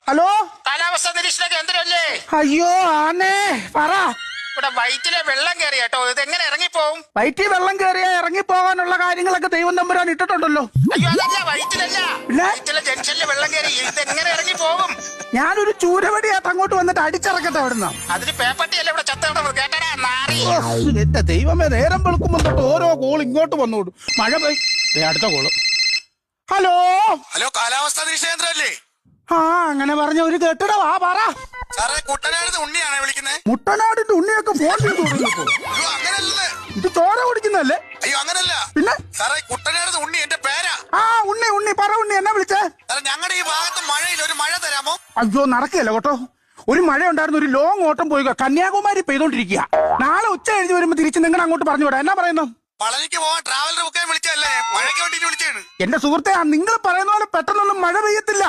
Hello, കാലാവസ്ഥാ നിരീക്ഷണ കേന്ദ്രമല്ലേ? അയ്യോ ആന്നേ, പറ. ഇവിടെ വയറ്റിലെ വെള്ളം കയറി കേട്ടോ. ഇതെങ്ങനെ ഇറങ്ങിപ്പോവും? വയറ്റിൽ വെള്ളം കയറിയാ ഇറങ്ങിപ്പോകാനുള്ള കാര്യങ്ങളൊക്കെ ദൈവം തമ്പുരാൻ ഇട്ടിട്ടുണ്ടല്ലോ. അയ്യോ അതല്ല, വയറ്റിലല്ല, പിന്നെ? വയറ്റിലെ ജംഗ്ഷനിൽ വെള്ളം കയറി. ഇതെങ്ങനെ ഇറങ്ങിപ്പോവും? ഞാനൊരു ചൂരവടിയായിട്ട് അങ്ങോട്ട് വന്നിട്ട് അടിച്ചിറക്കട്ടെ അവിടുന്ന്. അതിന് പേപ്പട്ടിയല്ലേ ഇവിടെ ചത്തടവ് കേട്ടടാ നാറി. എന്റെ ദൈവമേ, നേരം വെളുക്കുമ്പോ തൊട്ട് ഓരോ കോൾ ഇങ്ങോട്ട് വന്നോടും. മഴ പോയി. അടുത്ത കോള്. ഹലോ ഹലോ, കാലാവസ്ഥാ നിരീക്ഷണ കേന്ദ്രമല്ലേ? ആ, അങ്ങനെ പറഞ്ഞ ഒരു കെട്ടിട. വാ പറ. സാറേ, കുട്ടനാട് ഉണ്ണിയാണേ വിളിക്കുന്നത്. മുട്ടനാടിന്റെ ഉണ്ണിയൊക്കെ ഫോൺ ചെയ്ത് തുടങ്ങിയപ്പോ. അയ്യോ അങ്ങനല്ലേ, ഇത് ചോര കുടിക്കുന്നല്ലേ? അയ്യോ അങ്ങനല്ല. പിന്നെ സാറേ, കുട്ടനാട് ഉണ്ണി എന്റെ പേരാ. ആ, ഉണ്ണി പറ. ഉണ്ണി എന്നാ വിളിച്ചേ? സാറേ, ഞങ്ങളുടെ ഈ ഭാഗത്ത് മഴയിൽ ഒരു മഴ തരാമോ? അയ്യോ നടക്കുകയല്ല കേട്ടോ. ഒരു മഴ ഉണ്ടായിരുന്നു, ഒരു ലോങ് ഓട്ടം പോയി കന്യാകുമാരി പെയ്തോണ്ടിരിക്കുക. നാളെ ഉച്ച കഴിഞ്ഞ് വരുമ്പോ തിരിച്ച് നിങ്ങൾ അങ്ങോട്ട് പറഞ്ഞു വിടാം. എന്നാ പറയുന്നു? പളനിക്ക് പോവാൻ ട്രാവലർ ബുക്കാൻ വിളിച്ചല്ലേ? മഴയ്ക്ക് വേണ്ടിട്ട് വിളിച്ചാണ്. എന്റെ സുഹൃത്തെ, നിങ്ങൾ പറയുന്ന പോലെ പെട്ടെന്നൊന്നും മഴ പെയ്യത്തില്ല.